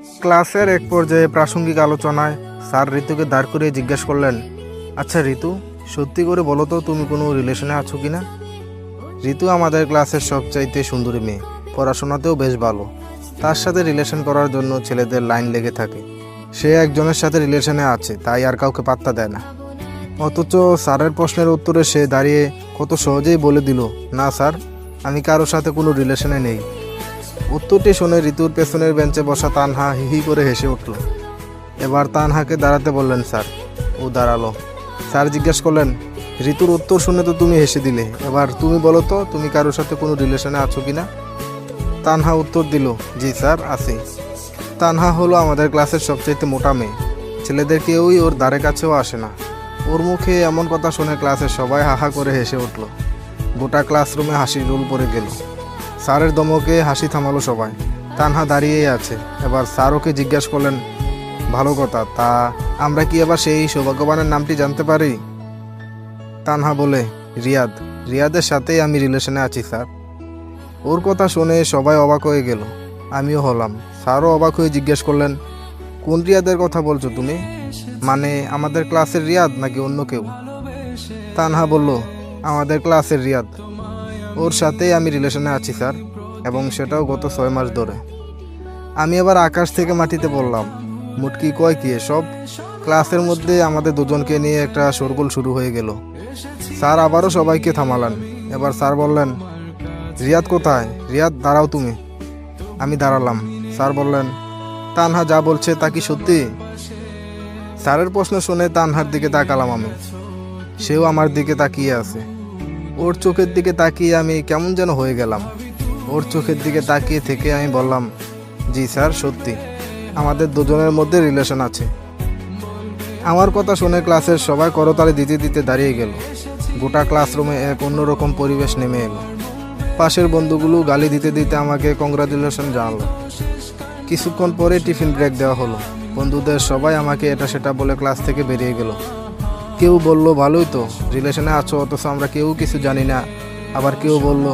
ক্লাসের এক পর্যায়ে প্রাসঙ্গিক আলোচনায় স্যার ঋতুকে দাঁড় করিয়ে জিজ্ঞেস করলেন, আচ্ছা ঋতু, সত্যি করে বলো তো তুমি কোনো রিলেশনে আছো কি না? ঋতু আমাদের ক্লাসের সবচাইতে সুন্দরী মেয়ে, পড়াশোনাতেও বেশ ভালো। তার সাথে রিলেশন করার জন্য ছেলেদের লাইন লেগে থাকে। সে একজনের সাথে রিলেশনে আছে, তাই আর কাউকে পাত্তা দেয় না। অথচ স্যারের প্রশ্নের উত্তরে সে দাঁড়িয়ে কত সহজেই বলে দিল, না স্যার, আমি কারোর সাথে কোনো রিলেশনে নেই। উত্তরটি শুনে ঋতুর পেছনের বেঞ্চে বসা তানহা হিহি করে হেসে উঠল। এবার তানহাকে দাঁড়াতে বললেন স্যার। ও দাঁড়ালো। স্যার জিজ্ঞেস করলেন, ঋতুর উত্তর শুনে তো তুমি হেসে দিলে, এবার তুমি বলো তো তুমি কারোর সাথে কোনো রিলেশনে আছো কি না? তানহা উত্তর দিল, জি স্যার, আছি। তানহা হলো আমাদের ক্লাসের সবচেয়ে মোটা মেয়ে। ছেলেদের কেউই ওর ধারে কাছেও আসে না। ওর মুখে এমন কথা শুনে ক্লাসের সবাই হাহা করে হেসে উঠল। গোটা ক্লাসরুমে হাসির রোল পড়ে গেল। স্যারের ধমকে হাসি থামালো সবাই। তানহা দাঁড়িয়েই আছে। এবার স্যার ওকে জিজ্ঞাসা করলেন, ভালো কথা, তা আমরা কি এবার সেই সৌভাগ্যবানের নামটি জানতে পারি? তানহা বলে, রিয়াদ। রিয়াদের সাথেই আমি রিলেশনে আছি স্যার। ওর কথা শুনে সবাই অবাক হয়ে গেল। আমিও হলাম। স্যারও অবাক হয়ে জিজ্ঞেস করলেন, কোন রিয়াদের কথা বলছো তুমি? মানে আমাদের ক্লাসের রিয়াদ নাকি অন্য কেউ? তানহা বলল, আমাদের ক্লাসের রিয়াদ। ওর সাথেই আমি রিলেশনে আছি স্যার, এবং সেটাও গত 6 মাস ধরে। আমি এবার আকাশ থেকে মাটিতে পড়লাম। মুটকি কয় কি এসব? ক্লাসের মধ্যে আমাদের দুজনকে নিয়ে একটা শোরগোল শুরু হয়ে গেল। স্যার আবারও সবাইকে থামালেন। এবার স্যার বললেন, রিয়াদ কোথায়? রিয়াদ, দাঁড়াও তুমি। আমি দাঁড়ালাম। স্যার বললেন, তানহা যা বলছে তা কি সত্যি? স্যারের প্রশ্ন শুনে তানহার দিকে তাকালাম আমি। সেও আমার দিকে তাকিয়ে আছে। ওর চোখের দিকে তাকিয়ে আমি কেমন যেন হয়ে গেলাম। ওর চোখের দিকে তাকিয়ে থেকে আমি বললাম, জি স্যার, সত্যি আমাদের দুজনের মধ্যে রিলেশন আছে। আমার কথা শুনে ক্লাসের সবাই করতালি দিতে দিতে দাঁড়িয়ে গেল। গোটা ক্লাসরুমে এক অন্যরকম পরিবেশ নেমে এলো। পাশের বন্ধুগুলো গালি দিতে দিতে আমাকে কংগ্রাচুলেশন জানালো। কিছুক্ষণ পরে টিফিন ব্রেক দেওয়া হলো। বন্ধুদের সবাই আমাকে এটা সেটা বলে ক্লাস থেকে বেরিয়ে গেল। কেউ বলল, ভালোই তো, রিলেশনে আছো অথচ আমরা কেউ কিছু জানি না। আবার কেউ বলল,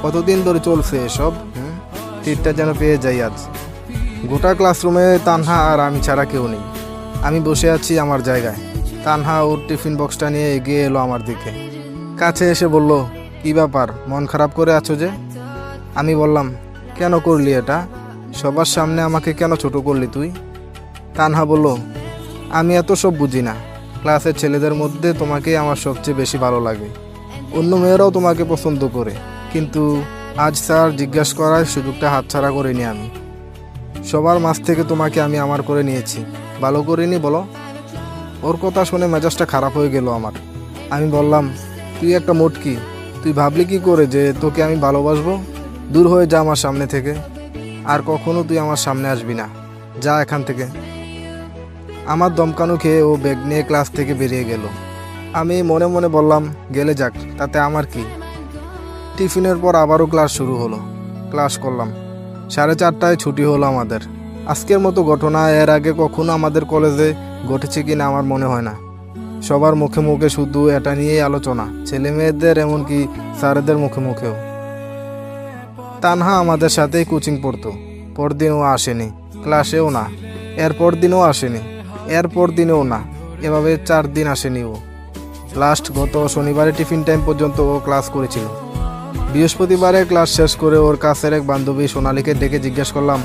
কতদিন ধরে চলছে এসব, টিটটা যেন পেয়ে যাই আজ। গোটা ক্লাসরুমে তানহা আর আমি ছাড়া কেউ নেই। আমি বসে আছি আমার জায়গায়। তানহা ওর টিফিন বক্সটা নিয়ে এগিয়ে এলো আমার দিকে। কাছে এসে বলল, কী ব্যাপার, মন খারাপ করে আছো যে? আমি বললাম, কেন করলি এটা? সবার সামনে আমাকে কেন ছোট করলি তুই? তানহা বলল, আমি এত সব বুঝি না। ক্লাসের ছেলেদের মধ্যে তোমাকে আমার সবচেয়ে বেশি ভালো লাগে। অন্য মেয়েরাও তোমাকে পছন্দ করে, কিন্তু আজ স্যার জিজ্ঞাসা করার সুযোগটা হাতছাড়া করিনি আমি। সবার মাঝ থেকে তোমাকে আমি আমার করে নিয়েছি। ভালো করিনি বলো? ওর কথা শুনে মেজাজটা খারাপ হয়ে গেল আমার। আমি বললাম, তুই একটা মোটকি, তুই ভাবলি কি করে যে তোকে আমি ভালোবাসবো? দূর হয়ে যা আমার সামনে থেকে। আর কখনো তুই আমার সামনে আসবি না। যা এখান থেকে। আমার দমকানো খেয়ে ও ব্যাগ নিয়ে ক্লাস থেকে বেরিয়ে গেল। আমি মনে মনে বললাম, গেলে যাক, তাতে আমার কি। টিফিনের পর আবারও ক্লাস শুরু হলো। ক্লাস করলাম। 4:30টায় ছুটি হলো আমাদের। আজকের মতো ঘটনা এর আগে কখনো আমাদের কলেজে ঘটেছে কিনা আমার মনে হয় না। সবার মুখে মুখে শুধু এটা নিয়েই আলোচনা, ছেলে মেয়েদের, এমনকি স্যারেদের মুখে মুখেও। তানহা আমাদের সাথেই কোচিং পড়তো। পরদিনও আসেনি, ক্লাসেও না। এরপর দিনও আসেনি, এরপর দিনেও না। এভাবে 4 দিন আসেনি ও। লাস্ট গত শনিবারে টিফিন টাইম পর্যন্ত ও ক্লাস করেছিল। বৃহস্পতিবারে ক্লাস শেষ করে ওর কাছের এক বান্ধবী সোনালীকে ডেকে জিজ্ঞেস করলাম,